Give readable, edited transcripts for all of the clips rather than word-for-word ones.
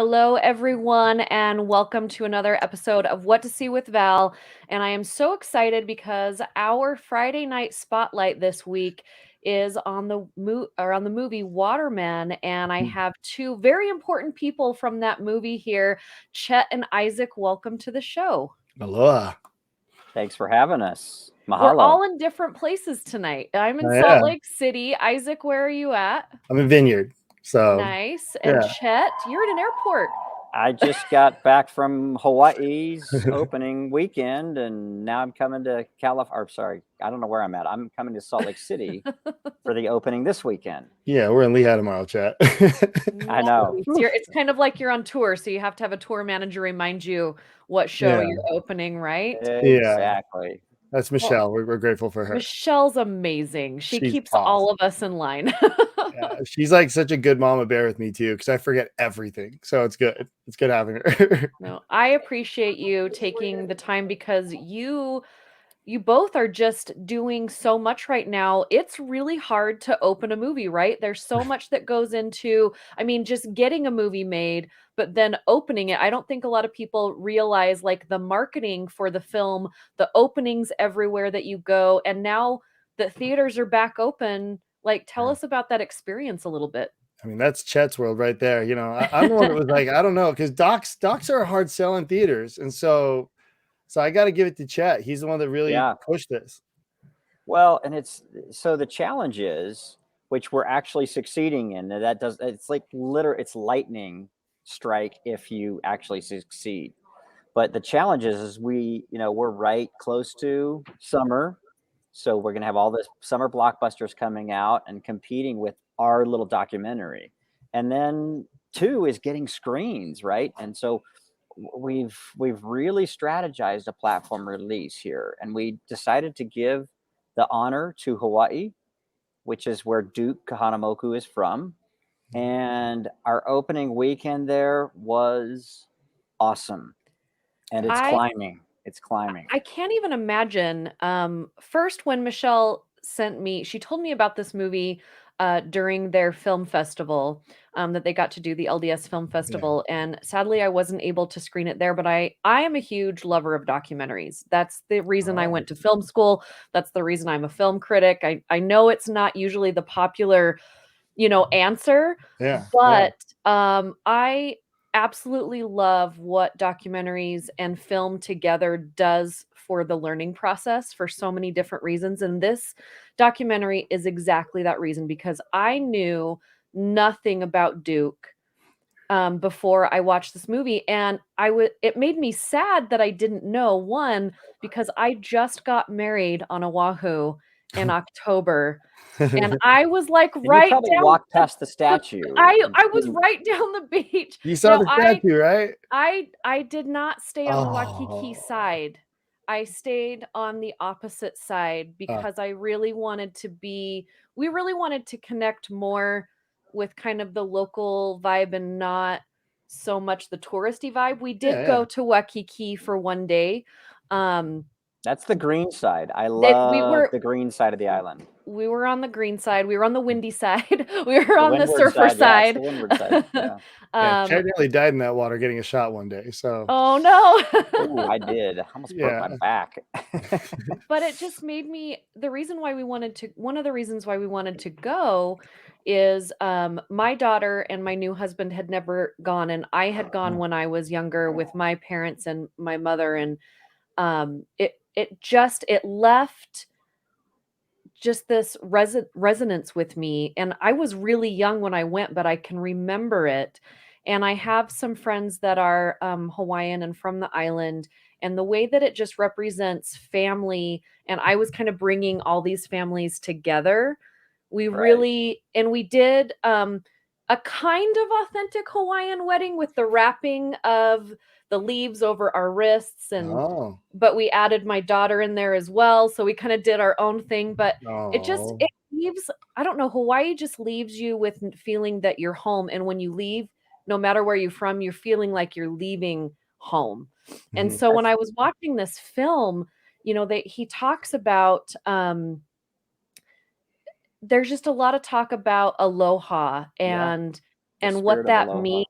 Hello, everyone, and welcome to another episode of What to See with Val. And I am so excited because our Friday night spotlight this week is on the movie Waterman, and I have two very important people from that movie here, Chet and Isaac. Welcome to the show. Aloha. Thanks for having us. Mahalo. We're all in different places tonight. I'm in Salt Lake City. Isaac, where are you at? I'm in Vineyard. So nice. And Chet, you're at an airport. I just got back from Hawaii's opening weekend, and now I'm coming to I don't know where I'm at. I'm coming to Salt Lake City for the opening this weekend. Yeah, we're in Lehigh tomorrow, Chet. I know. It's kind of like you're on tour, so you have to have a tour manager remind you what show you're opening, right? Exactly. Yeah. That's Michelle. We're grateful for her. Michelle's amazing. She's keeps awesome. All of us in line. She's like such a good mama bear with me too, because I forget everything. So it's good. It's good having her. No, I appreciate you taking the time because you both are just doing so much right now. It's really hard to open a movie, right? There's so much that goes into, just getting a movie made, but then opening it. I don't think a lot of people realize like the marketing for the film, the openings everywhere that you go. And now the theaters are back open. Like, tell us about that experience a little bit. That's Chet's world right there. I'm the one that was like, I don't know, because docs are a hard sell in theaters. And so I got to give it to Chet. He's the one that really pushed this. Well, and the challenge is, which we're actually succeeding in, it's like it's lightning strike if you actually succeed. But the challenge is we're right close to summer. So we're going to have all this summer blockbusters coming out and competing with our little documentary. And then 2 is getting screens, right? And so we've really strategized a platform release here, and we decided to give the honor to Hawaii, which is where Duke Kahanamoku is from. And our opening weekend there was awesome. And it's climbing. It's climbing. I can't even imagine. First, when Michelle sent me, she told me about this movie during their film festival that they got to do, the LDS Film Festival. Yeah. And sadly, I wasn't able to screen it there, but I am a huge lover of documentaries. That's the reason I went to film school. That's the reason I'm a film critic. I know it's not usually the popular, answer, but I absolutely love what documentaries and film together does for the learning process for so many different reasons. And this documentary is exactly that reason, because I knew nothing about Duke before I watched this movie. And it made me sad that I didn't know, one, because I just got married on Oahu in October. And I was like, right down. Walked past the statue. I was right down the beach. You saw the statue, right? I did not stay on the Waikiki side. I stayed on the opposite side because I really wanted we really wanted to connect more with kind of the local vibe and not so much the touristy vibe. We did go to Waikiki for one day. That's the green side. I love the green side of the island. We were on the green side. We were on the windy side. We were on the surfer side. The windward side. Chad nearly died in that water getting a shot one day. So. Oh no! Ooh, I did. I almost broke my back. But it just made me. One of the reasons why we wanted to go is my daughter and my new husband had never gone, and I had gone when I was younger with my parents and my mother, and it left just this resonance with me. And I was really young when I went, but I can remember it. And I have some friends that are Hawaiian and from the island, and the way that it just represents family. And I was kind of bringing all these families together. We did a kind of authentic Hawaiian wedding with the wrapping of the leaves over our wrists, but we added my daughter in there as well. So we kind of did our own thing, but it leaves, I don't know, Hawaii just leaves you with feeling that you're home. And when you leave, no matter where you're from, you're feeling like you're leaving home. Mm-hmm. And so when I was watching this film, he talks about, there's just a lot of talk about aloha and what that means.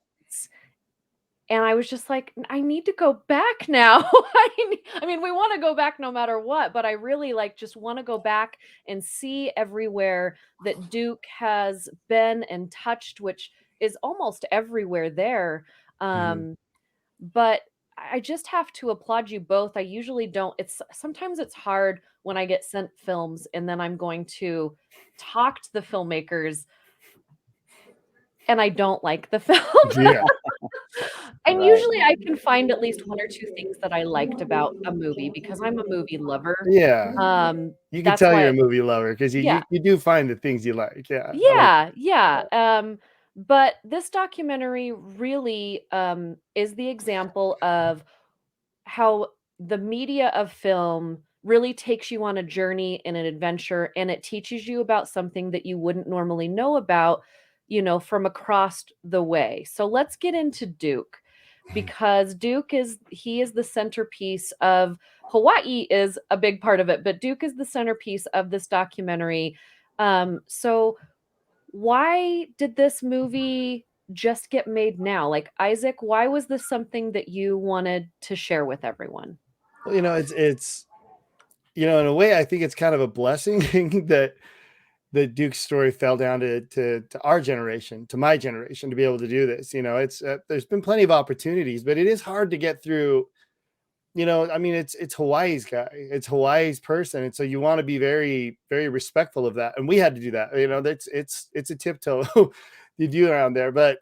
And I was just like, I need to go back now. I mean, we want to go back no matter what, but I really like just want to go back and see everywhere that Duke has been and touched, which is almost everywhere there. Mhm. But I just have to applaud you both. I usually don't. It's sometimes it's hard when I get sent films and then I'm going to talk to the filmmakers and I don't like the film. Yeah. And Right. usually I can find at least 1 or 2 things that I liked about a movie because I'm a movie lover. Yeah. You can That's tell you're why a movie lover because yeah. you do find the things you like. Yeah. I like Yeah, yeah, but this documentary really, is the example of how the media of film really takes you on a journey and an adventure, and it teaches you about something that you wouldn't normally know about, from across the way. So let's get into Duke because Duke is he is the centerpiece of Hawaii is a big part of it, but Duke is the centerpiece of this documentary. So why did this movie just get made now? Like, Isaac, why was this something that you wanted to share with everyone? Well, it's in a way, I think it's kind of a blessing that Duke's story fell down to our generation, to my generation, to be able to do this. It's there's been plenty of opportunities, but it is hard to get through. I mean, it's Hawaii's guy, it's Hawaii's person, and so you want to be very, very respectful of that. And we had to do that. That's it's a tiptoe you do around there. But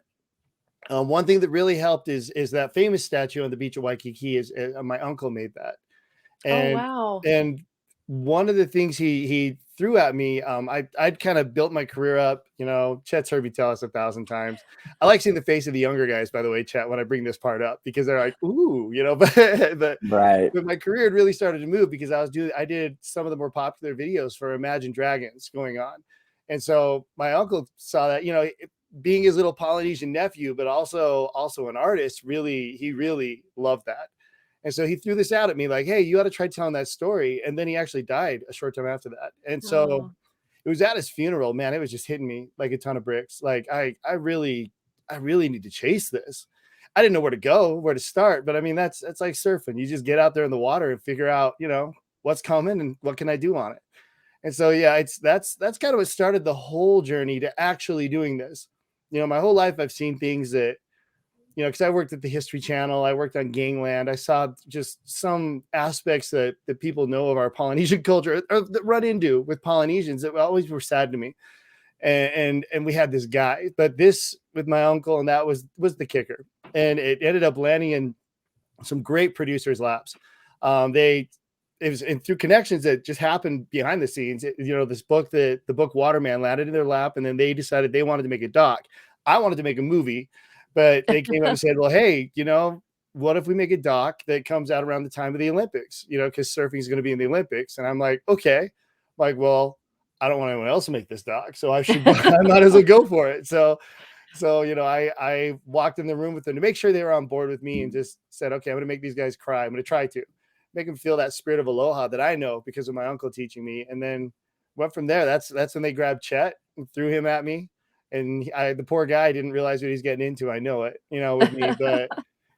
one thing that really helped is that famous statue on the beach of Waikiki. Is my uncle made that, Oh, and wow. and one of the things he threw at me, I'd kind of built my career up. Chet's heard me tell us 1,000 times. I like seeing the face of the younger guys, by the way, Chet, when I bring this part up, because they're like, ooh, Right. but my career had really started to move because I did some of the more popular videos for Imagine Dragons going on. And so my uncle saw that, being his little Polynesian nephew, but also an artist, he really loved that. And so he threw this out at me like, hey, you ought to try telling that story. And then he actually died a short time after that. And so Oh, it was at his funeral, man. It was just hitting me like a ton of bricks. Like I really need to chase this. I didn't know where to go, where to start. But I mean, that's like surfing. You just get out there in the water and figure out, what's coming and what can I do on it. And so, yeah, that's kind of what started the whole journey to actually doing this. My whole life I've seen things that, because I worked at the History Channel, I worked on Gangland. I saw just some aspects that people know of our Polynesian culture or that run into with Polynesians that always were sad to me. And we had this guy, but this with my uncle, and that was the kicker. And it ended up landing in some great producers' laps. It was and through connections that just happened behind the scenes. The book Waterman landed in their lap, and then they decided they wanted to make a doc. I wanted to make a movie, but they came up and said, well, hey, what if we make a doc that comes out around the time of the Olympics, because surfing is going to be in the Olympics. And I'm like, okay, like, well, I don't want anyone else to make this doc, so I might as well go for it. So, I walked in the room with them to make sure they were on board with me and just said, okay, I'm going to make these guys cry. I'm going to try to make them feel that spirit of aloha that I know because of my uncle teaching me. And then went from there. That's when they grabbed Chet and threw him at me. And the poor guy didn't realize what he's getting into. I know it, with me, but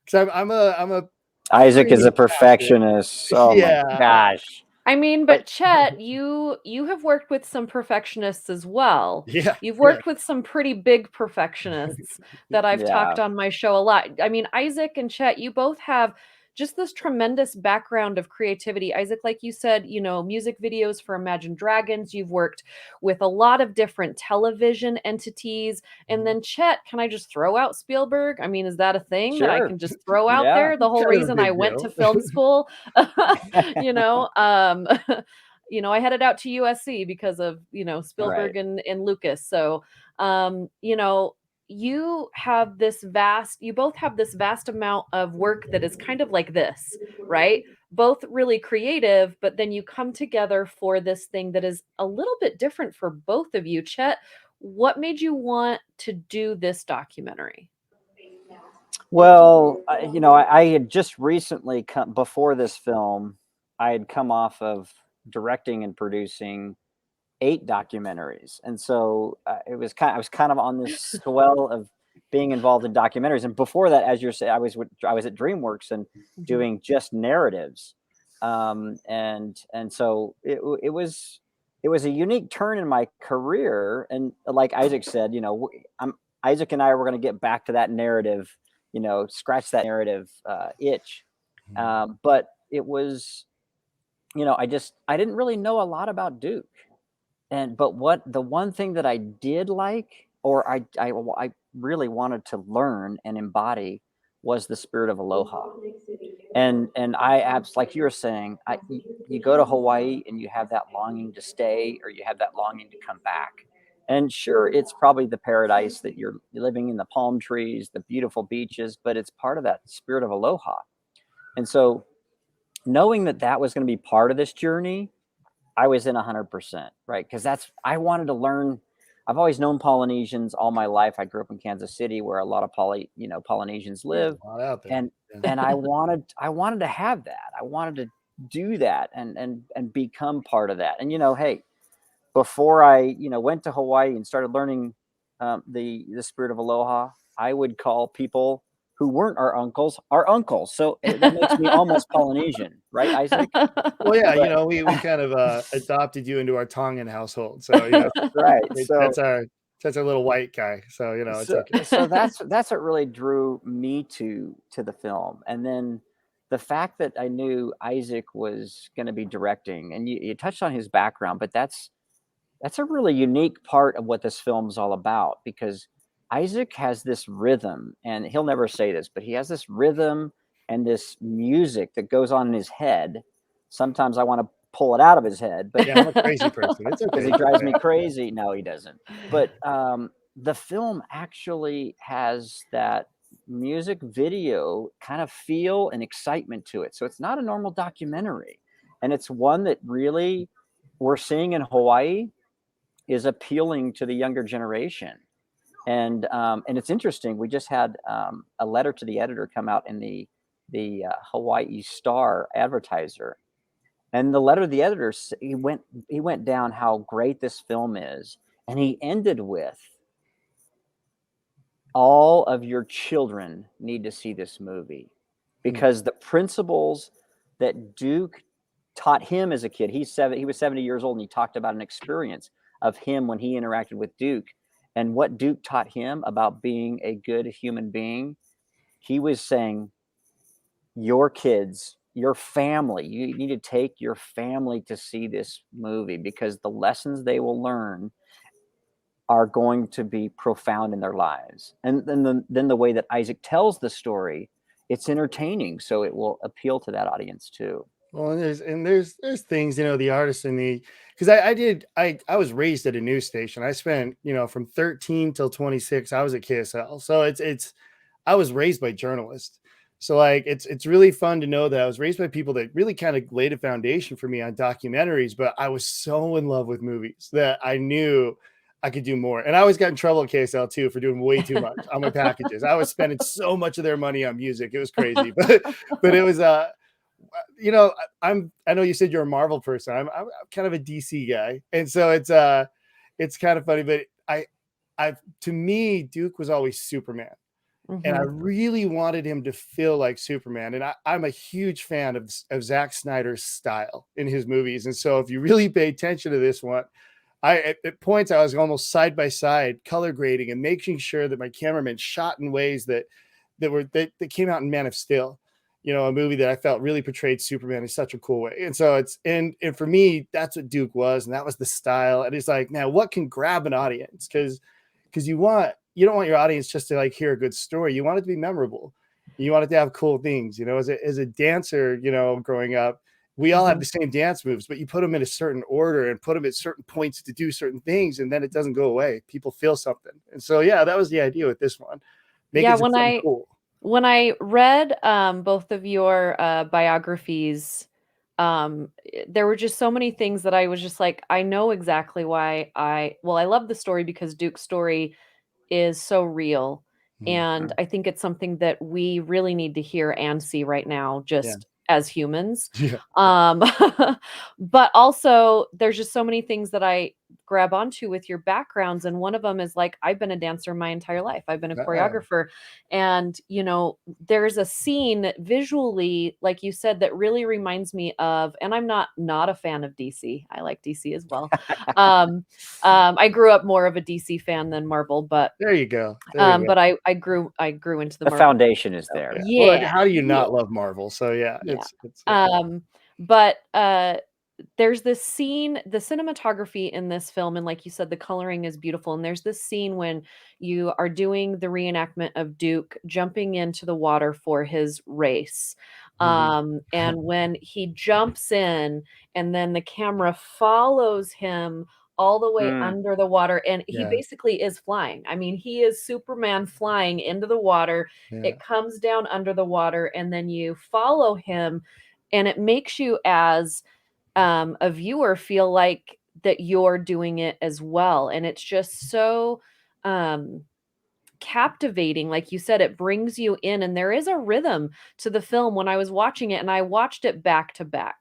because I'm a Isaac is pretty a perfectionist. Oh my yeah. gosh. I mean, But but Chet, you have worked with some perfectionists as well. Yeah. You've Yeah. worked with some pretty big perfectionists that I've yeah, talked on my show a lot. I mean, Isaac and Chet, you both have just this tremendous background of creativity. Isaac, like you said, music videos for Imagine Dragons. You've worked with a lot of different television entities. And then Chet, can I just throw out Spielberg? I mean, is that a thing that I sure. can just throw out Yeah. there? The whole Kind of a reason I big went to deal. film school, you know, I headed out to USC because of, Right. Spielberg and Lucas. So, you both have this vast amount of work that is kind of like this, right? Both really creative, but then you come together for this thing that is a little bit different for both of you. Chet, what made you want to do this documentary? Well, I had just recently come before this film. I had come off of directing and producing 8 documentaries, and so I was kind of on this swell of being involved in documentaries. And before that, as you're saying, I was at DreamWorks and doing just narratives. And so it was a unique turn in my career. And like Isaac said, Isaac and I were going to get back to that narrative, scratch that narrative itch. But it was, I didn't really know a lot about Duke. But the one thing that I did like, or I really wanted to learn and embody, was the spirit of aloha. And like you were saying, you go to Hawaii and you have that longing to stay, or you have that longing to come back. And sure, it's probably the paradise that you're living in, the palm trees, the beautiful beaches, but it's part of that spirit of aloha. And so knowing that was going to be part of this journey, I was in 100%, right? Because I wanted to learn. I've always known Polynesians all my life. I grew up in Kansas City, where a lot of Polynesians live, out there. and I wanted to have that. I wanted to do that and become part of that. And hey, before I went to Hawaii and started learning the spirit of aloha, I would call people who weren't our uncles. So that makes me almost Polynesian, right, Isaac? Well, yeah, we kind of adopted you into our Tongan household. So right. That's our little white guy. So it's okay. So that's what really drew me to the film. And then the fact that I knew Isaac was going to be directing, and you touched on his background, but that's a really unique part of what this film is all about, because Isaac has this rhythm, and he'll never say this, but he has this rhythm and this music that goes on in his head. Sometimes I want to pull it out of his head, but I'm a crazy person. It's okay. Because he drives me crazy. No, he doesn't. But the film actually has that music video kind of feel and excitement to it. So it's not a normal documentary, and it's one that really we're seeing in Hawaii is appealing to the younger generation. And it's interesting. We just had a letter to the editor come out in the Hawaii Star Advertiser, and the letter to the editor, he went down how great this film is, and he ended with, all of your children need to see this movie, because the principles that Duke taught him as a kid. He was 70 years old, and he talked about an experience of him when he interacted with Duke. And what Duke taught him about being a good human being, he was saying, your kids, your family, you need to take your family to see this movie, because the lessons they will learn are going to be profound in their lives. And then the way that Isaac tells the story, it's entertaining, so it will appeal to that audience too. Well, and there's things, the artists because I was raised at a news station. I spent, from 13 till 26, I was at KSL. So I was raised by journalists. So like, it's really fun to know that I was raised by people that really kind of laid a foundation for me on documentaries, but I was so in love with movies that I knew I could do more. And I always got in trouble at KSL too for doing way too much on my packages. I was spending so much of their money on music. It was crazy, but it was, I know you said you're a Marvel person. I'm kind of a DC guy. And so it's kind of funny, but to me, Duke was always Superman. And I really wanted him to feel like Superman. And I'm a huge fan of Zack Snyder's style in his movies. And so if you really pay attention to this one, at points I was almost side by side color grading and making sure that my cameraman shot in ways that came out in Man of Steel, a movie that I felt really portrayed Superman in such a cool way. And so and for me, that's what Duke was. And that was the style. And it's like, now what can grab an audience? Because you don't want your audience just to like hear a good story. You want it to be memorable. You want it to have cool things, as a dancer, growing up, we all have the same dance moves, but you put them in a certain order and put them at certain points to do certain things. And then it doesn't go away. People feel something. And so, yeah, that was the idea with this one. Cool. When I read both of your biographies, there were just so many things that I was just like, I know exactly why I love the story, because Duke's story is so real. And I think it's something that we really need to hear and see right now, just as humans. But also there's just so many things that grab onto with your backgrounds. And one of them is like, I've been a dancer my entire life. I've been a choreographer. And, you know, there's a scene visually, like you said, that really reminds me of, and I'm not a fan of DC. I like DC as well. I grew up more of a DC fan than Marvel, but there you go. There you but I grew into the The Marvel foundation is there. Well, how do you not love Marvel? So it's but there's this scene, the cinematography in this film, and like you said, the coloring is beautiful. And there's this scene when you are doing the reenactment of Duke jumping into the water for his race. And when he jumps in and then the camera follows him all the way under the water, and he basically is flying. I mean, he is Superman flying into the water. It comes down under the water, and then you follow him, and it makes you as a viewer feel like that you're doing it as well. And it's just so captivating. Like you said, it brings you in, and there is a rhythm to the film. When I was watching it, and I watched it back to back.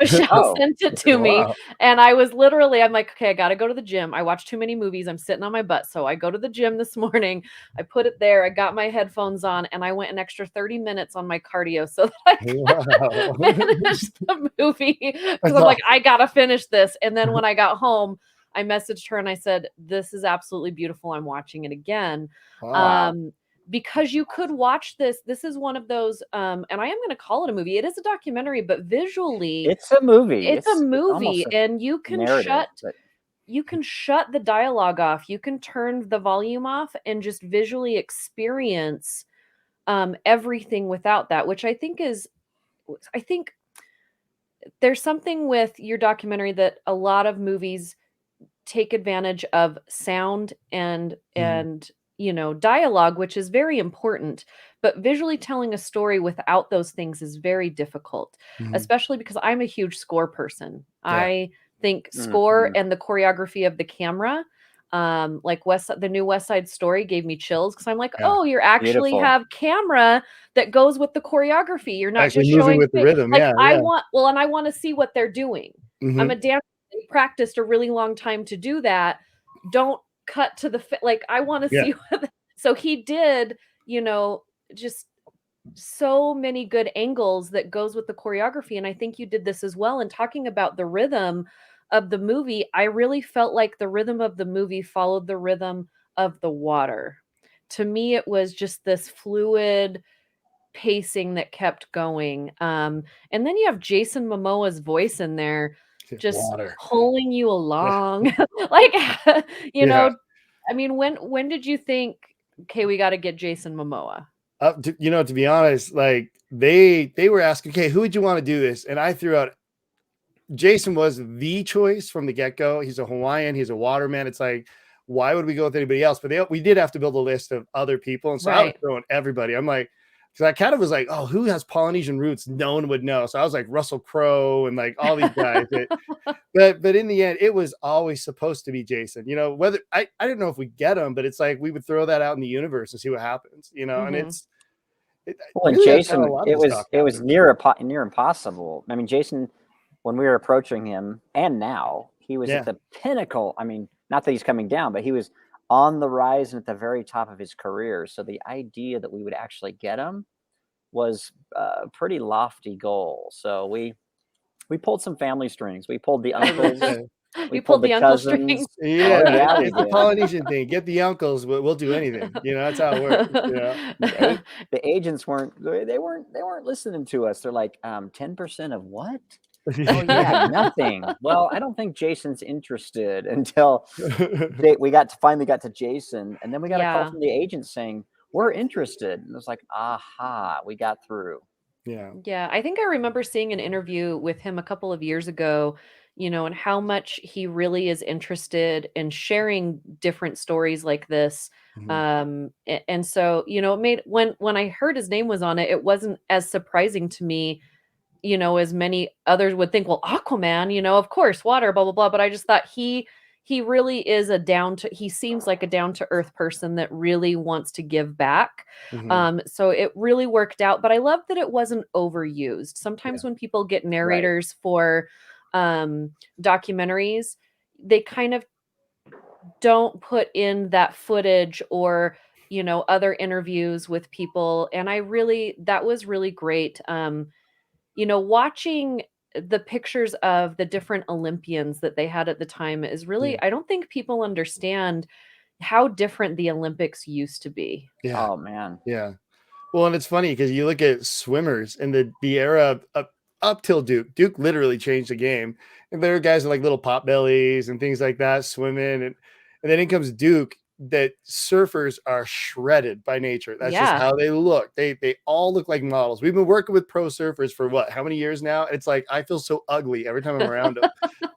Michelle sent it to me, and I was literally, I'm like, okay, I got to go to the gym. I watch too many movies. I'm sitting on my butt. So I go to the gym this morning. I put it there. I got my headphones on, and I went an extra 30 minutes on my cardio so that I could finish the movie, because I'm like, I got to finish this. And then when I got home, I messaged her and I said, this is absolutely beautiful. I'm watching it again. Because you could watch this. This is one of those, and I am going to call it a movie. It is a documentary, but visually, it's a movie. It's a movie, and you can shut the dialogue off. You can turn the volume off and just visually experience everything without that, which I think there's something with your documentary that a lot of movies take advantage of sound and you know, dialogue, which is very important, but visually telling a story without those things is very difficult, especially because I'm a huge score person. I think score and the choreography of the camera, like the new West Side Story gave me chills, because I'm like, oh, you actually have camera that goes with the choreography. You're not actually just moving showing with the rhythm. Like I want to see what they're doing. I'm a dancer. They practiced a really long time to do that. Don't cut to the like I want to see what so he did, you know, just so many good angles that goes with the choreography. And I think you did this as well. And talking about the rhythm of the movie, I really felt like the rhythm of the movie followed the rhythm of the water. To me, it was just this fluid pacing that kept going. And then you have Jason Momoa's voice in there, just pulling you along. Like, you know, I mean, when did you think, okay, we got to get Jason Momoa? You know, to be honest, like they were asking, okay, who would you want to do this? And I threw out Jason was the choice from the get-go. He's a Hawaiian, he's a Waterman. It's like, why would we go with anybody else? But we did have to build a list of other people. And so I was throwing everybody. I'm like, because I kind of was like, oh, who has Polynesian roots? No one would know. So I was like Russell Crowe and like all these guys. But in the end, it was always supposed to be Jason. You know, whether I didn't know if we get him, but it's like we would throw that out in the universe and see what happens. You know, and really Jason, it was near impossible. I mean, Jason, when we were approaching him, and now he was at the pinnacle. I mean, not that he's coming down, but he was on the rise and at the very top of his career. So the idea that we would actually get him was a pretty lofty goal. So we pulled some family strings. We pulled the uncles. We pulled the uncle strings. Yeah, it's a Polynesian thing. Get the uncles. We'll do anything. You know, that's how it works. You know? The agents weren't listening to us. They're like, 10% of what? Oh yeah, nothing. Well, I don't think Jason's interested until we finally got to Jason, and then we got a call from the agent saying we're interested, and it was like, aha, we got through. Yeah, I think I remember seeing an interview with him a couple of years ago, you know, and how much he really is interested in sharing different stories like this. And so, you know, it made when I heard his name was on it, it wasn't as surprising to me, you know, as many others would think, well, Aquaman, you know, of course, water, blah, blah, blah. But I just thought he really is he seems like a down to earth person that really wants to give back. So it really worked out, but I love that it wasn't overused. Sometimes when people get narrators for documentaries, they kind of don't put in that footage or, other interviews with people, and that was really great. Watching the pictures of the different Olympians that they had at the time is Yeah. really, I don't think people understand how different the Olympics used to be. Yeah. Oh man. Yeah. Well, and it's funny because you look at swimmers in the era up till Duke. Duke literally changed the game. And there are guys with like little pot bellies and things like that swimming. And then in comes Duke, that surfers are shredded by nature. That's just Yeah. how they look. They all look like models. We've been working with pro surfers for what? How many years now? And it's like I feel so ugly every time I'm around them.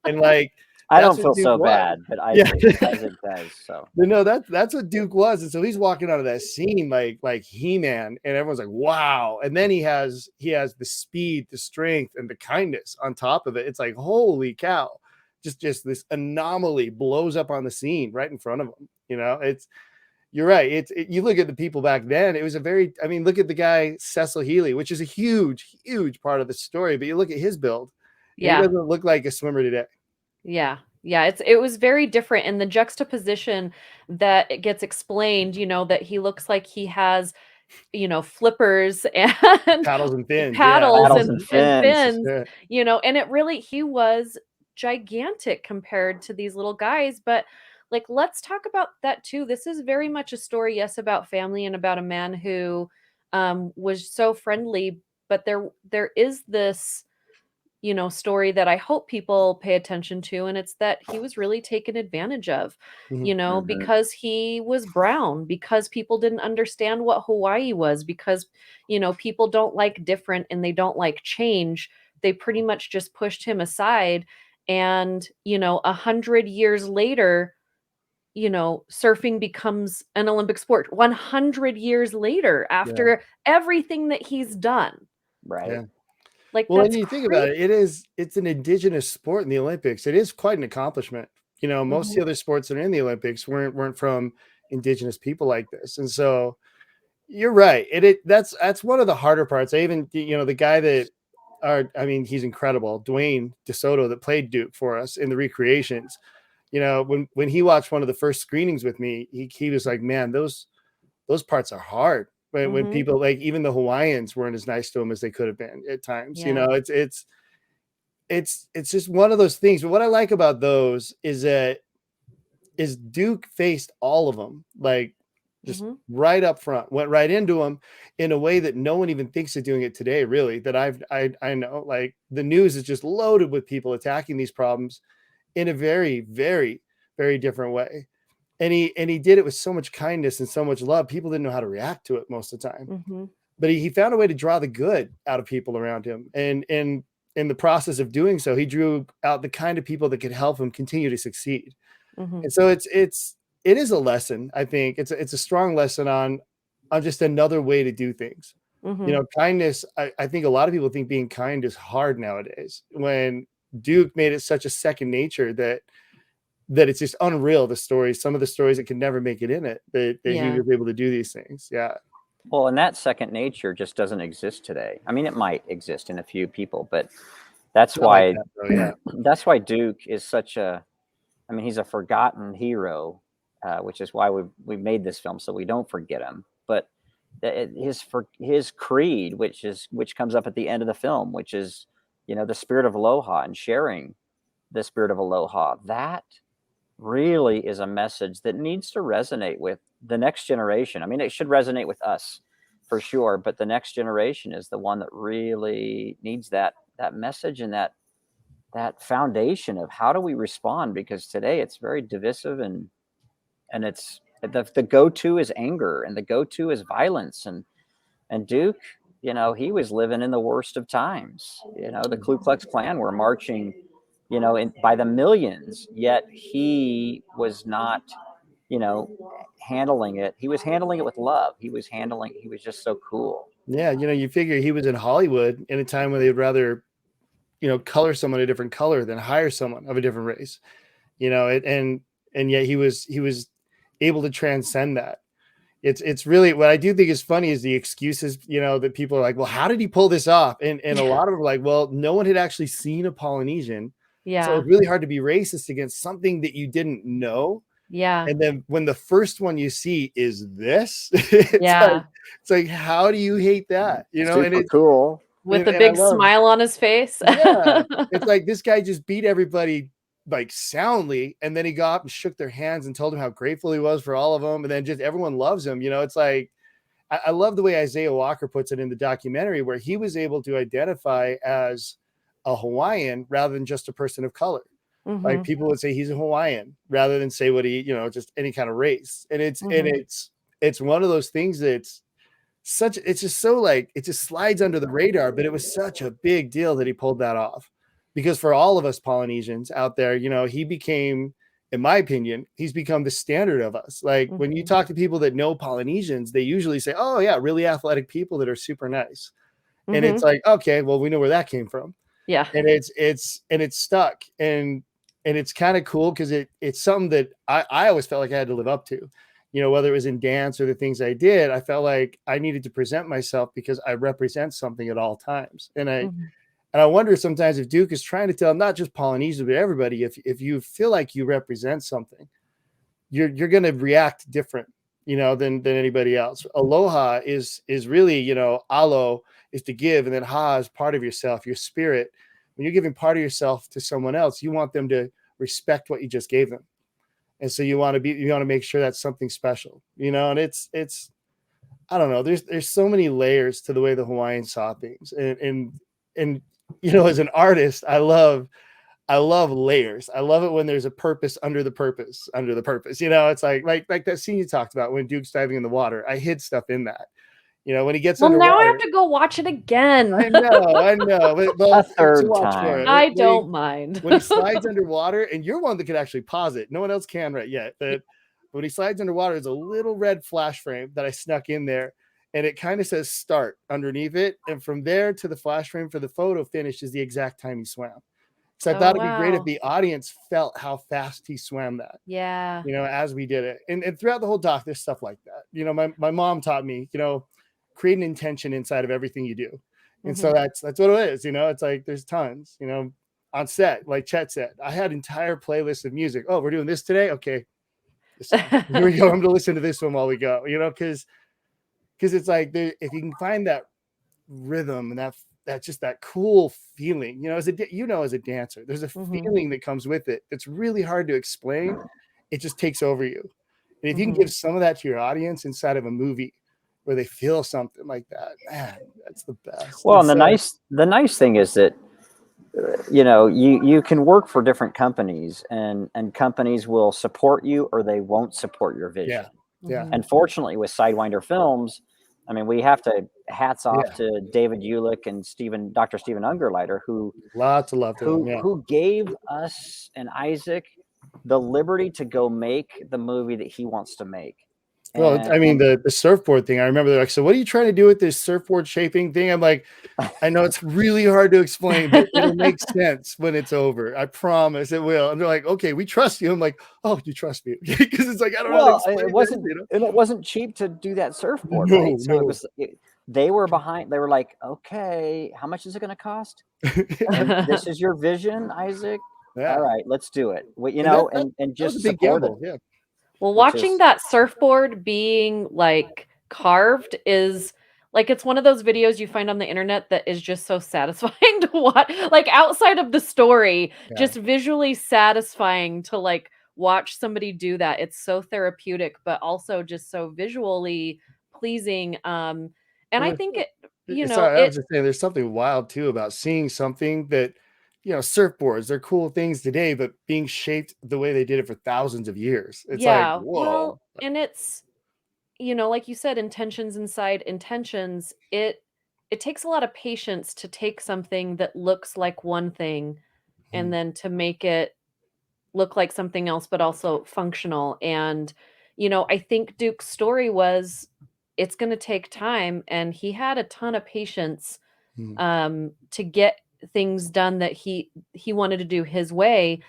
And like I that's don't what feel Duke so was. bad, but Yeah. Isaac does. So But no, that's what Duke was. And so he's walking out of that scene like He-Man, and everyone's like, wow. And then he has the speed, the strength, and the kindness on top of it. It's like, holy cow. Just this anomaly blows up on the scene right in front of him. You're right. You look at the people back then, it was look at the guy Cecil Healy, which is a huge, huge part of the story. But you look at his build, and he Yeah. doesn't look like a swimmer today. Yeah. Yeah, it was very different, and the juxtaposition that it gets explained, that he looks like he has, flippers and Paddles and fins. Yeah. paddles paddles and and and fins. fins, Yeah. and he was gigantic compared to these little guys, but, like, let's talk about that too. This is very much a story, yes, about family and about a man who, was so friendly, but there is this story that I hope people pay attention to, and it's that he was really taken advantage of, Mhm. Mhm. because he was brown, because people didn't understand what Hawaii was, because, people don't like different and they don't like change. They pretty much just pushed him aside. And, 100 years later, surfing becomes an Olympic sport. 100 years later, Yeah. after everything that he's done. Right. Yeah. Like, Well, and that's you think crazy. about it, it's an indigenous sport in the Olympics. It is quite an accomplishment. Most of Mhm. the other sports that are in the Olympics weren't from indigenous people like this. And so you're right. That's one of the harder parts. I even, the guy that he's incredible, Dwayne DeSoto, that played Duke for us in the recreations. When he watched one of the first screenings with me, he was like, man, those parts are hard. When Mhm. people, like, even the Hawaiians weren't as nice to him as they could have been at times. Yeah. It's just one of those things. But what I like about those is that Duke faced all of them, like, just Mhm. right up front, went right into them in a way that no one even thinks of doing it today, really, that I know. Like, the news is just loaded with people attacking these problems in a very, very, very different way. And he did it with so much kindness and so much love. People didn't know how to react to it most of the time. Mhm. But he found a way to draw the good out of people around him. And in the process of doing so, he drew out the kind of people that could help him continue to succeed. Mhm. And so it is a lesson. I think it's a strong lesson on just another way to do things. Mhm. Kindness. I think a lot of people think being kind is hard nowadays, when Duke made it such a second nature that it's just unreal. Some of the stories that could never make it in it, that he Yeah. was able to do these things. Yeah. Well, and that second nature just doesn't exist today. I mean, it might exist in a few people, but that's Not like why that though. Yeah. that's why Duke is such a. I mean, he's a forgotten hero, which is why we made this film so we don't forget him. But his creed, which comes up at the end of the film, which is the spirit of aloha and sharing the spirit of aloha. That really is a message that needs to resonate with the next generation. I mean, it should resonate with us for sure, but the next generation is the one that really needs that message and that foundation of how do we respond, because today it's very divisive, and it's the go-to is anger, and the go-to is violence, and Duke, he was living in the worst of times. The Ku Klux Klan were marching by the millions, yet he was not handling it. He was handling it with love. He was just so cool. Yeah. You figure he was in Hollywood in a time when they'd rather, color someone a different color than hire someone of a different race, and yet he was able to transcend that. It's really, what I do think is funny is the excuses, that people are like, well, how did he pull this off? And a lot of them are like, well, no one had actually seen a Polynesian Yeah. it's really hard to be racist against something that you didn't know. Yeah. And then when the first one you see is this, Yeah. it's like, how do you hate that? You know, and Super it's cool. With a and I big love, smile on his face. yeah, it's like this guy just beat everybody like soundly, and then he got up and shook their hands and told them how grateful he was for all of them, and then just everyone loves him. You know, it's like I love the way Isaiah Walker puts it in the documentary, where he was able to identify as a Hawaiian rather than just a person of color. Like people would say he's a Hawaiian rather than say what he, you know, just any kind of race. And it's one of those things that's it's just so like, it just slides under the radar, but it was such a big deal that he pulled that off, because for all of us Polynesians out there, you know, he became, in my opinion, he's become the standard of us. Like when you talk to people that know Polynesians, they usually say, oh yeah, really athletic people that are super nice. And it's like, okay, well, we know where that came from. Yeah. And it's stuck. And it's kind of cool because it's something that I always felt like I had to live up to, you know, whether it was in dance or the things I did. I felt like I needed to present myself because I represent something at all times. And I wonder sometimes if Duke is trying to tell not just Polynesians, but everybody, if you feel like you represent something, you're going to react different, you know, than anybody else. Aloha is really, you know, alo is to give, and then ha is part of yourself, your spirit. When you're giving part of yourself to someone else, you want them to respect what you just gave them. And so you want to make sure that's something special, you know. And it's I don't know, there's so many layers to the way the Hawaiians saw things. And you know, as an artist, I love layers. I love it when there's a purpose under the purpose under the purpose. You know, it's like that scene you talked about when Duke's diving in the water. I hid stuff in that. You know, when he gets Well, underwater. now I have to go watch it again. I know. But A third watch time. for it. I don't mind. When he slides underwater, and you're one that could actually pause it. No one else can right yet. But when he slides underwater, there's a little red flash frame that I snuck in there. And it kind of says start underneath it. And from there to the flash frame for the photo finish is the exact time he swam. So I thought it'd be great if the audience felt how fast he swam that. Yeah. You know, as we did it. And throughout the whole doc, there's stuff like that. You know, my mom taught me, you know, create an intention inside of everything you do. And so that's what it is. You know, it's like there's tons, you know, on set, like Chet said, I had entire playlists of music. Oh, we're doing this today. Okay. Here we go. I'm going to listen to this one while we go, you know, because it's like, if you can find that rhythm and that's just that cool feeling, you know, as a dancer, there's a feeling that comes with it. It's really hard to explain. It just takes over you. And if you can give some of that to your audience inside of a movie where they feel something like that, man, that's the best. Well, and the nice thing is that, you know, you can work for different companies, and companies will support you or they won't support your vision. Yeah. And fortunately with Sidewinder Films, I mean, we have to hats off to David Ulick and Dr. Stephen Ungerleider, who lots of love to them, who gave us and Isaac the liberty to go make the movie that he wants to make. Well, I mean, the surfboard thing, I remember they're like, so what are you trying to do with this surfboard shaping thing? I'm like, I know it's really hard to explain, but it'll make sense when it's over. I promise it will. And they're like, okay, we trust you. I'm like, oh, you trust me? Because it's like, I don't know how to explain and it wasn't cheap to do that surfboard, right? So they were behind. They were like, okay, how much is it going to cost? And this is your vision, Isaac. All right, let's do it. You know, and just a big gamble. Yeah. Well, watching that surfboard being like carved is like, it's one of those videos you find on the internet that is just so satisfying to watch. Like outside of the story, just visually satisfying to like watch somebody do that. It's so therapeutic, but also just so visually pleasing. And I think it, you know, I was just saying, there's something wild too about seeing something that, you know, surfboards, they're cool things today, but being shaped the way they did it for thousands of years. It's like, whoa. Well, and it's, you know, like you said, intentions inside intentions. It takes a lot of patience to take something that looks like one thing and then to make it look like something else, but also functional. And, you know, I think Duke's story was, it's going to take time. And he had a ton of patience to get things done that he wanted to do his way.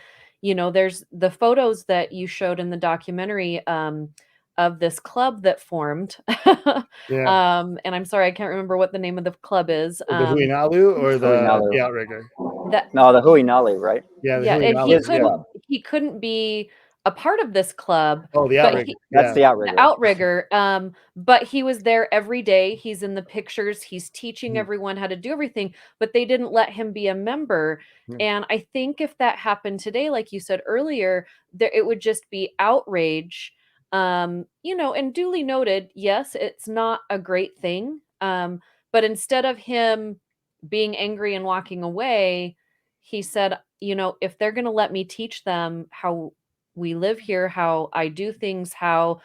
You know, there's the photos that you showed in the documentary of this club that formed. And I'm sorry, I can't remember what the name of the club is. The Huinalu or the Outrigger? that No, the Hui Nali, right? Yeah, the yeah, and he Humanitarianism, His yeah. club. couldn't be a part of this club, Oh, the but outrigger. That's Yeah. the the outrigger. outrigger, but he was there every day. He's in the pictures. He's teaching Mhm. everyone how to do everything, but they didn't let him be a member. Yeah. And I think if that happened today, like you said earlier, there it would just be outrage. You know, and duly noted, yes, it's not a great thing. But instead of him being angry and walking away, he said, you know, if they're going to let me teach them how we live here, how I do things, how,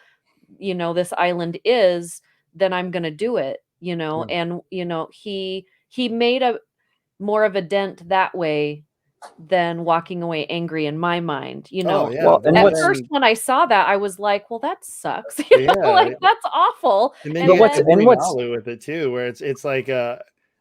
you know, this island is, then I'm going to do it, you know. Yeah. And you know, he made a more of a dent that way than walking away angry in my mind, you Oh, know. yeah. Well, and At what's first when I saw that, I was like, well, that sucks. You know, Yeah. like that's awful. And then And you get what's the then and what's Huinalu with it too, where it's like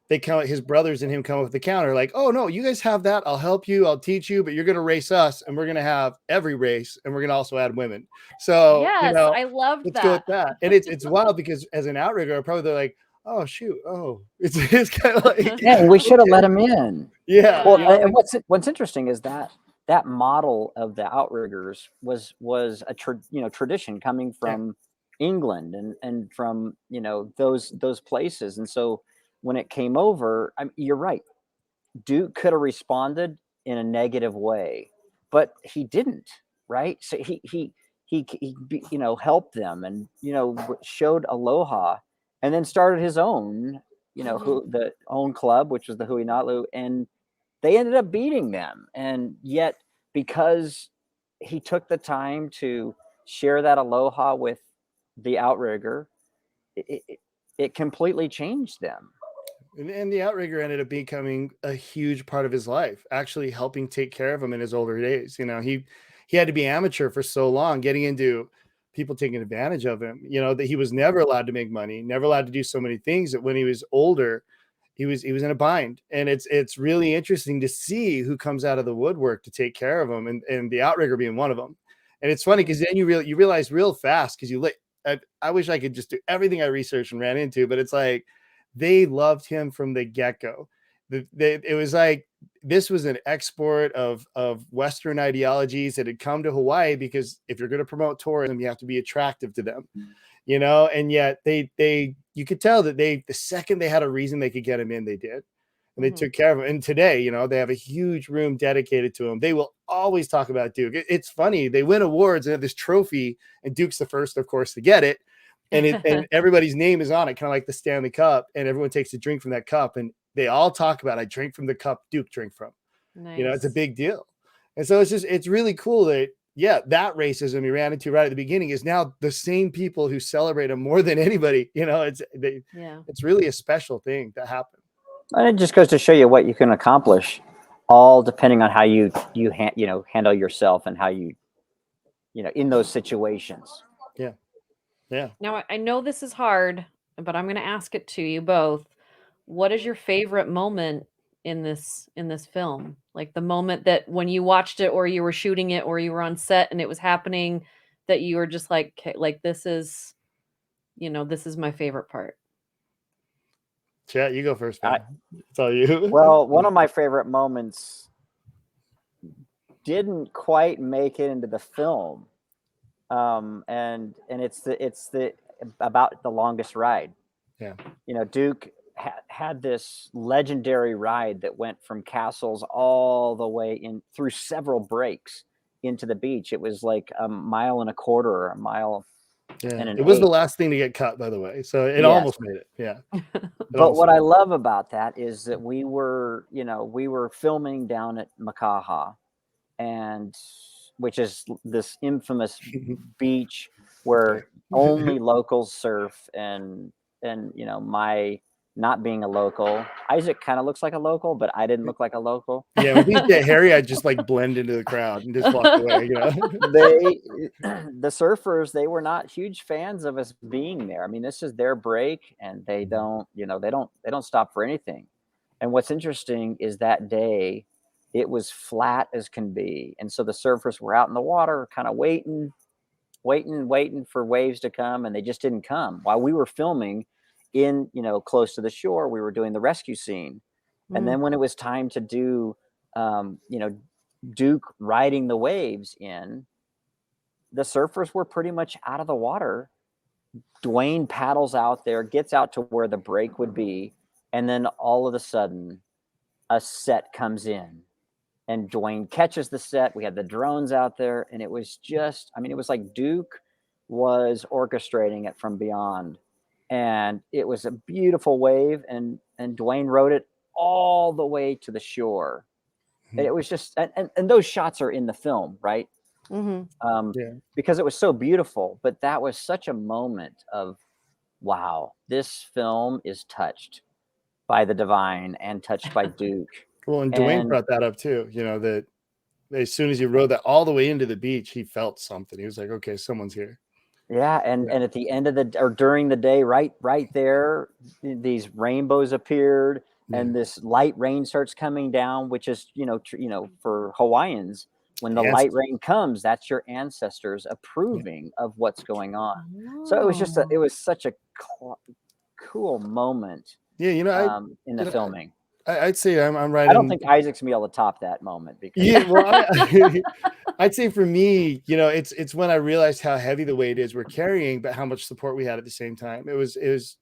they come, his brothers and him come up with the counter, like, oh no, you guys have that. I'll help you, I'll teach you, but you're gonna race us, and we're gonna have every race, and we're gonna also add women. So you yes, know, I loved let's go that. with that. And it's wild because as an outrigger, probably they're like, oh shoot, oh, it's kind of like, yeah, we should have okay. let him in. Yeah, Well, you know, and what's interesting is that model of the outriggers was a tradition coming from England and from those places. And so when it came over, you're right. Duke could have responded in a negative way, but he didn't. Right? So he helped them and showed aloha, and then started his own the own club, which was the Hui Natlu, and they ended up beating them. And yet, because he took the time to share that aloha with the outrigger, it completely changed them. and the outrigger ended up becoming a huge part of his life, actually helping take care of him in his older days. You know, he had to be amateur for so long, getting into people taking advantage of him, you know, that he was never allowed to make money, never allowed to do so many things, that when he was older, he was in a bind. And it's really interesting to see who comes out of the woodwork to take care of him, and the outrigger being one of them. And it's funny because then you realize real fast, because I wish I could just do everything I researched and ran into, but it's like they loved him from the get-go. It was like this was an export of Western ideologies that had come to Hawaii, because if you're going to promote tourism, you have to be attractive to them, you know. And yet you could tell that the second they had a reason they could get him in, they did. And they took care of him. And today, you know, they have a huge room dedicated to him. They will always talk about Duke. It's funny. They win awards and have this trophy, and Duke's the first, of course, to get it. And everybody's name is on it, kind of like the Stanley Cup, and everyone takes a drink from that cup, and they all talk about, I drink from the cup Duke drank from. Nice. You know, it's a big deal. And so it's really cool that that racism he ran into right at the beginning is now the same people who celebrate him more than anybody. You know, it's really a special thing that happened. And it just goes to show you what you can accomplish, all depending on how you handle yourself and how you in those situations. Yeah. Now, I know this is hard, but I'm going to ask it to you both. What is your favorite moment in this film? Like the moment that when you watched it, or you were shooting it, or you were on set and it was happening, that you were just like, "Okay, like this is, this is my favorite part." Chet, you go first, man. It's all you. Well, one of my favorite moments didn't quite make it into the film, and it's the about the longest ride. Yeah. You know, Duke had this legendary ride that went from castles all the way in through several breaks into the beach. It was like a mile and a quarter, or a mile. Yeah, and it was the eighth. last thing to get cut, by the way. So it Yes. almost made it. Yeah. But what I love about that is that we were filming down at Makaha, and which is this infamous beach where only locals surf, and my not being a local, Isaac kind of looks like a local, but I didn't look like a local. Yeah, when things get hairy, I just like blend into the crowd and just walk away. You know, The surfers, they were not huge fans of us being there. I mean, this is their break, and they don't stop for anything. And what's interesting is that day, it was flat as can be, and so the surfers were out in the water, kind of waiting for waves to come, and they just didn't come. While we were filming in close to the shore, we were doing the rescue scene. And then when it was time to do Duke riding the waves in, the surfers were pretty much out of the water. Dwayne paddles out there, gets out to where the break would be, and then all of a sudden, a set comes in, and Dwayne catches the set. We had the drones out there, and it was just, it was like Duke was orchestrating it from beyond, and it was a beautiful wave, and Dwayne rode it all the way to the shore. And it was just, and those shots are in the film, right? Because it was so beautiful. But that was such a moment of, wow, this film is touched by the divine and touched by Duke. Well, and Dwayne brought that up too, that as soon as he rode that all the way into the beach, he felt something. He was like, okay, someone's here. Yeah, and at the end of or during the day, right there, these rainbows appeared, and this light rain starts coming down, which is for Hawaiians, when the light rain comes, that's your ancestors approving of what's going on. So it was just it was such a cool moment. Yeah, in the filming. I'd say I'm right. I don't think Isaac's gonna be able to top that moment because I'd say for me, it's when I realized how heavy the weight is we're carrying, but how much support we had at the same time. It was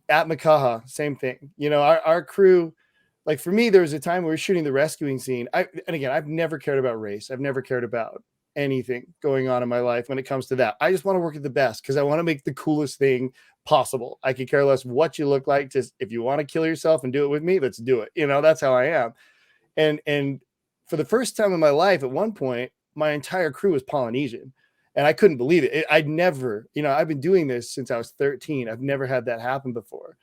at Makaha, same thing. Our crew, like for me, there was a time we were shooting the rescuing scene. And again, I've never cared about race. I've never cared about anything going on in my life when it comes to that. I just want to work at the best because I want to make the coolest thing possible. I could care less what you look like. Just if you want to kill yourself and do it with me, let's do it. That's how I am. And for the first time in my life, at one point, my entire crew was Polynesian, and I couldn't believe it. I'd never, I've been doing this since I was 13. I've never had that happen before.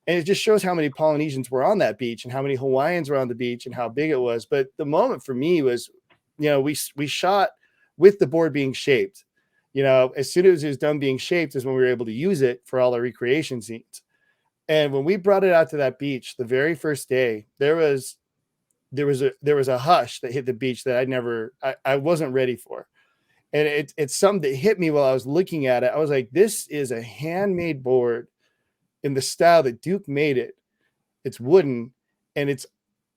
And it just shows how many Polynesians were on that beach and how many Hawaiians were on the beach and how big it was. But the moment for me was, we shot with the board being shaped. As soon as it was done being shaped is when we were able to use it for all our recreation scenes. And when we brought it out to that beach, the very first day, there was a hush that hit the beach that I wasn't ready for. And it's something that hit me while I was looking at it. I was like, this is a handmade board in the style that Duke made it. It's wooden, and it's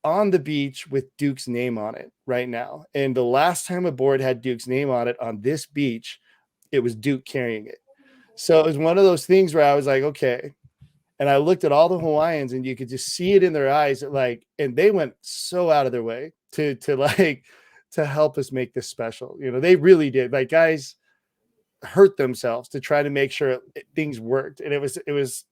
on the beach with Duke's name on it right now. And the last time a board had Duke's name on it on this beach, it was Duke carrying it. So it was one of those things where I was like, okay. And I looked at all the Hawaiians, and you could just see it in their eyes, and they went so out of their way to help us make this special. They really did. Like, guys hurt themselves to try to make sure things worked. And it was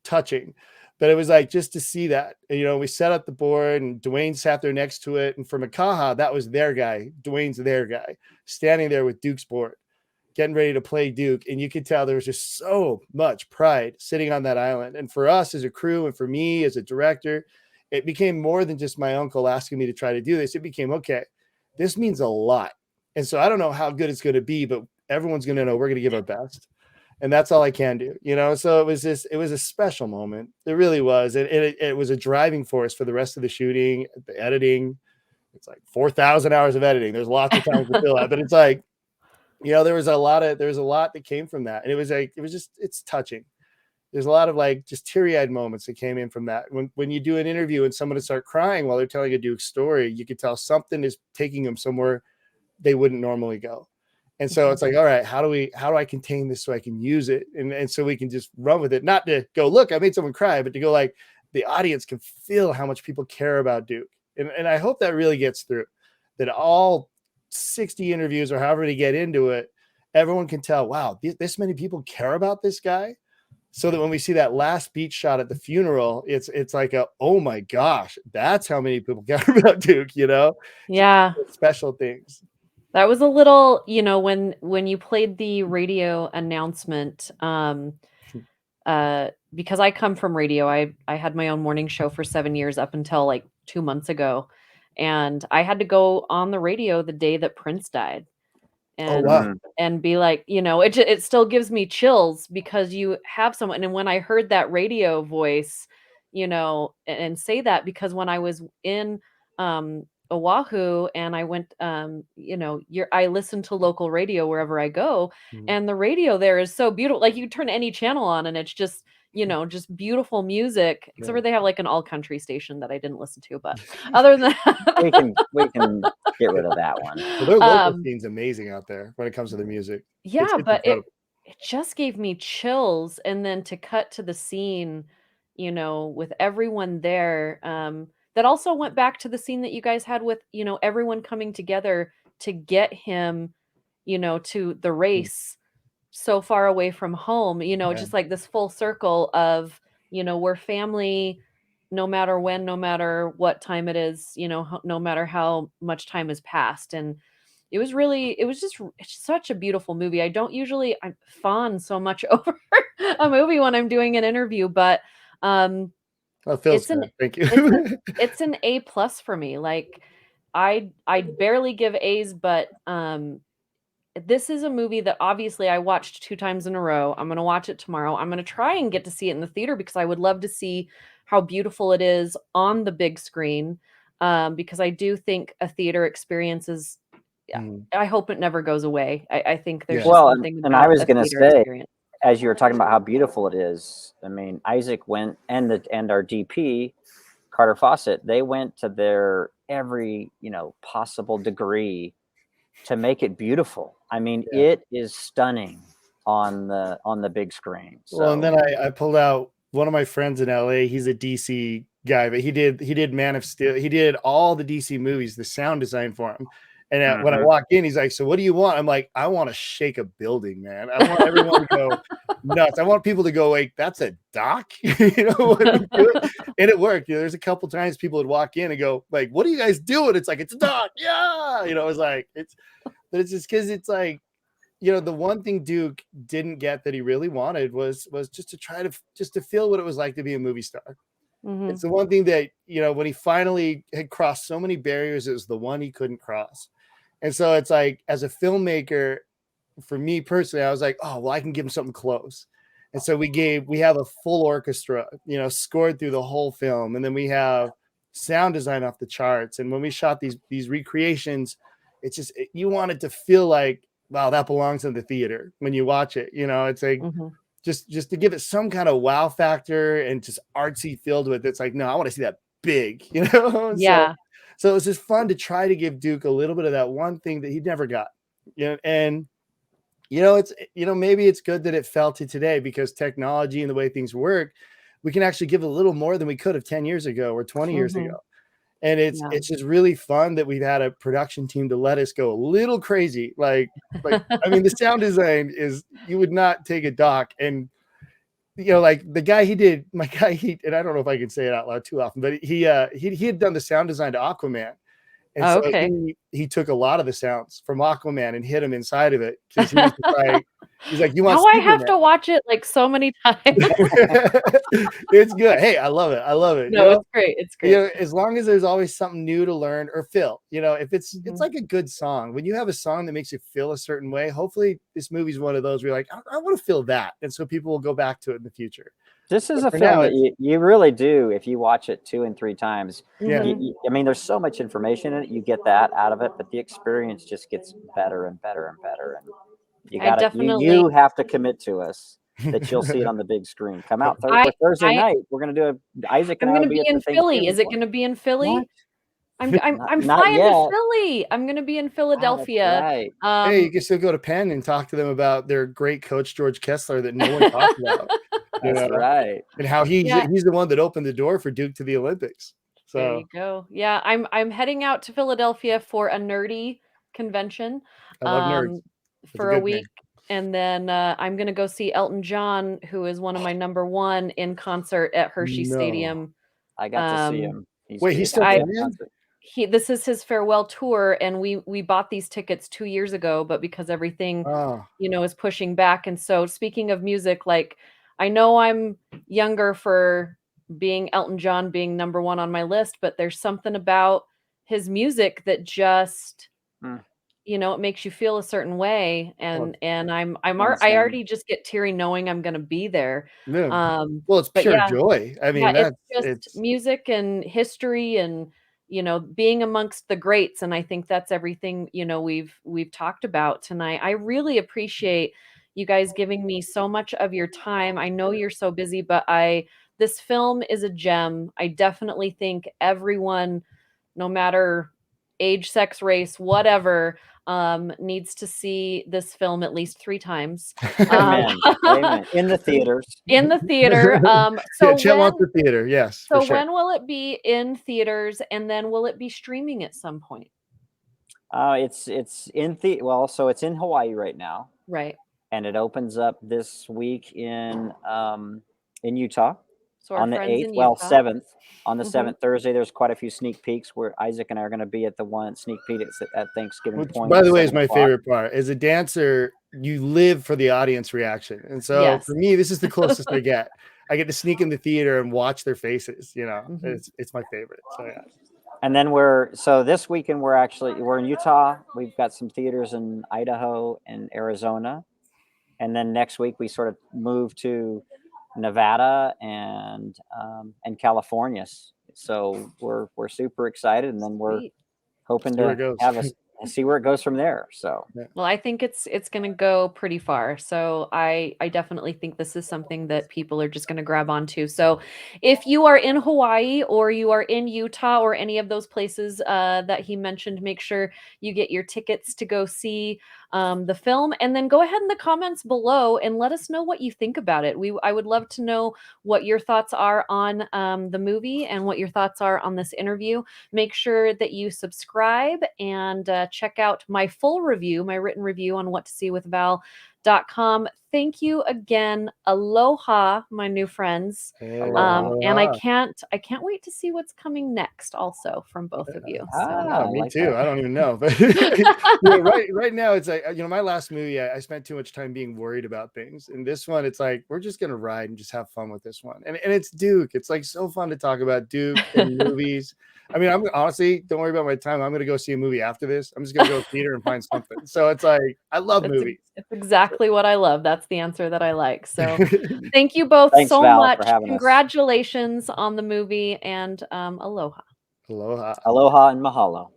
touching, but it was like, just to see that, we set up the board, and Dwayne sat there next to it. And for Makaha, that was their guy. Dwayne's their guy, standing there with Duke's board, getting ready to play Duke. And you could tell there was just so much pride sitting on that island. And for us as a crew, and for me as a director, it became more than just my uncle asking me to try to do this. It became, okay, this means a lot. And so I don't know how good it's going to be, but everyone's going to know we're going to give our best. And that's all I can do, So it was a special moment. It really was. It was a driving force for the rest of the shooting, the editing. It's like 4,000 hours of editing. There's lots of time to fill out, but it's like, there was a lot that came from that. And it's touching. There's a lot of just teary-eyed moments that came in from that. When you do an interview and someone would start crying while they're telling a Duke story, you could tell something is taking them somewhere they wouldn't normally go. And so it's like, all right, how do I contain this so I can use it? And so we can just run with it, not to go, look, I made someone cry, but to go like, the audience can feel how much people care about Duke. And I hope that really gets through, that all 60 interviews or however to get into it, everyone can tell, wow, this many people care about this guy. So that when we see that last beach shot at the funeral, it's like oh my gosh, that's how many people care about Duke, Yeah. Special things. That was a little, when you played the radio announcement, because I come from radio, I had my own morning show for 7 years up until like 2 months ago. And I had to go on the radio the day that Prince died. And, wow. and be like, it still gives me chills because you have someone. And when I heard that radio voice, and say that, because when I was in, Oahu, and I went, I listen to local radio wherever I go, and the radio there is so beautiful. Like, you turn any channel on and it's just, you know, just beautiful music, except for they have like an all country station that I didn't listen to, but other than we can that, get rid of that one. Well, their local scene's amazing out there when it comes to the music. yeah, It's but incredible. it just gave me chills, and then to cut to the scene, you know, with everyone there, that also went back to the scene that you guys had with, you know, everyone coming together to get him, you know, to the Mm, race so far away from home, you know, yeah. just like this full circle of, you know, we're family no matter when, no matter what time it is, you know, no matter how much time has passed. And it was just it's such a beautiful movie. I fawn so much over a movie when I'm doing an interview, but um Oh, feels it's an good. Thank you. it's an it's an A plus for me. Like I barely give A's, but this is a movie that obviously I watched 2 times in a row. I'm gonna watch it tomorrow. I'm gonna try and get to see it in the theater because I would love to see how beautiful it is on the big screen, because I do think a theater experience is yeah, Mm, I hope it never goes away. I think there's yeah. just Well, something and I about was a going to theater say, experience. as you were talking about how beautiful it is, I mean, Isaac went and our DP Carter Fawcett, they went to their every, you know, possible degree to make it beautiful. I mean, Yeah. it is stunning on the big screen. Well, and So, then I pulled out one of my friends in LA. He's a DC guy, but he did Man of Steel. He did all the DC movies, the sound design for him. And when I mhm. walk in, he's like, "So what do you want?" I'm like, "I want to shake a building, man. I want everyone to go nuts. I want people to go like, that's a doc, you know when we do it?" And it worked. You know, there's a couple times people would walk in and go like, "What are you guys doing?" It's like, "It's a doc, yeah." You know, it's like but it's just because it's like, you know, the one thing Duke didn't get that he really wanted was just to try to just to feel what it was like to be a movie star. Mhm. It's the one thing that, you know, when he finally had crossed so many barriers, it was the one he couldn't cross. And so it's like, as a filmmaker, for me personally, I was like, oh, well, I can give him something close. And so we have a full orchestra, you know, scored through the whole film. And then we have sound design off the charts. And when we shot these recreations, it's just, you want it to feel like, wow, that belongs in the theater when you watch it. You know, it's like, Mhm. just to give it some kind of wow factor and just artsy filled with it. It's like, no, I want to see that big, you know. So Yeah. so it was just fun to try to give Duke a little bit of that one thing that he never got. You know, and you know, it's, you know, maybe it's good that it fell to today because technology and the way things work, we can actually give a little more than we could have 10 years ago or 20 years ago. Mhm. And Yeah. it's just really fun that we've had a production team to let us go a little crazy. Like I mean, the sound design is, you would not take a doc and, you know, like the guy he did, my guy, and I don't know if I can say it out loud too often, but he had done the sound design to Aquaman. And Oh, so okay. he took a lot of the sounds from Aquaman and hit him inside of it because he was just like, he's like, "You want Now I have Superman?" to watch it, like, so many times. It's good. Hey, I love it. I love it. No, it's great, it's You great. know, as long as there's always something new to learn or feel, you know, if it's Mhm. like a good song, when you have a song that makes you feel a certain way, hopefully this movie's one of those where you're like, I want to feel that. And so people will go back to it in the future. This is But a for film now, that it's, you really do, if you watch it 2 and 3 times. yeah. Mhm. I mean, there's so much information in it. You get that out of it, but the experience just gets better and better and better. And I definitely you have to commit to us that you'll see it on the big screen. Come out I for Thursday I night. We're gonna do a Isaac and I'm I will gonna be be at the in Philly. Thanksgiving Is it one. gonna be in What? Philly? I'm Not flying to yet. Philly. I'm gonna be in Oh, that's Philadelphia. right. Hey, you Um, can still go to Penn and talk to them about their great coach, George Kessler, that no one talks about, you That's know, right. and how yeah, he's the one that opened the door for Duke to the Olympics. there So you go. Yeah, I'm heading out to Philadelphia for a nerdy convention, I love nerds. um, That's a for a good week, thing. and then, I'm gonna go see Elton John, who is one of my number 1 in concert at Hershey No. Stadium. I got to see Um, him. He's Wait, he's it's a still I great playing? concert. this is his farewell tour, and we bought these tickets 2 years ago, but because everything, Oh, you know, is pushing back. And so speaking of music, like, I know I'm younger for being Elton John being number 1 on my list, but there's something about his music that just, Mm, you know, it makes you feel a certain way, well, and I insane. already just get teary knowing I'm gonna be there. no. Um, Well, it's but pure yeah, joy. I yeah, mean, it's that's just it's music and history and, you know, being amongst the greats, and I think that's everything, you know, we've talked about tonight. I really appreciate you guys giving me so much of your time. I know you're so busy, but this film is a gem. I definitely think everyone, no matter age, sex, race, whatever, needs to see this film at least 3 times. Amen. Amen. In the theaters. In the theater. Yeah, So Chet wants the theater. Yes, for sure. when will it be in theaters, and then will it be streaming at some point? It's in so it's in Hawaii right now, Right. and it opens up this week in Utah So our on the friends 8th. in Well, Utah. 7th. On the Mhm. 7th, Thursday, there's quite a few sneak peeks where Isaac and I are going to be at the one sneak peek at Thanksgiving Which, Point. by the at way, is 7 my o'clock. favorite part. As a dancer, you live for the audience reaction. And so Yes. for me, this is the closest I get. I get to sneak in the theater and watch their faces, you know. Mhm. It's my favorite. So yeah. And then this weekend we're in Utah. We've got some theaters in Idaho and Arizona. And then next week we sort of move to Nevada and California. So we're super excited, and then we're Sweet. hoping See where it to goes. see where it goes from there. So Well, I think it's going to go pretty far. So I definitely think this is something that people are just going to grab onto. So if you are in Hawaii or you are in Utah or any of those places that he mentioned, make sure you get your tickets to go see the film, and then go ahead in the comments below and let us know what you think about it. I would love to know what your thoughts are on the movie and what your thoughts are on this interview. Make sure that you subscribe and check out my full review, my written review on whattosee.com. Thank you again. Aloha, my new friends. And I can't wait to see what's coming next also from both of you. So. Me like too. that. I don't even know. But right now it's like, my last movie, I spent too much time being worried about things. And this one, it's like, we're just gonna ride and just have fun with this one. And it's Duke. It's like so fun to talk about Duke and movies. I mean, I'm honestly, don't worry about my time. I'm gonna go see a movie after this. I'm just gonna go to the theater and find something. So it's like, I love movies. It's exactly what I love. That's the answer that I like. So thank you both Thanks, so Val, much. for having us. Congratulations on the movie, and aloha. Aloha. Aloha and mahalo.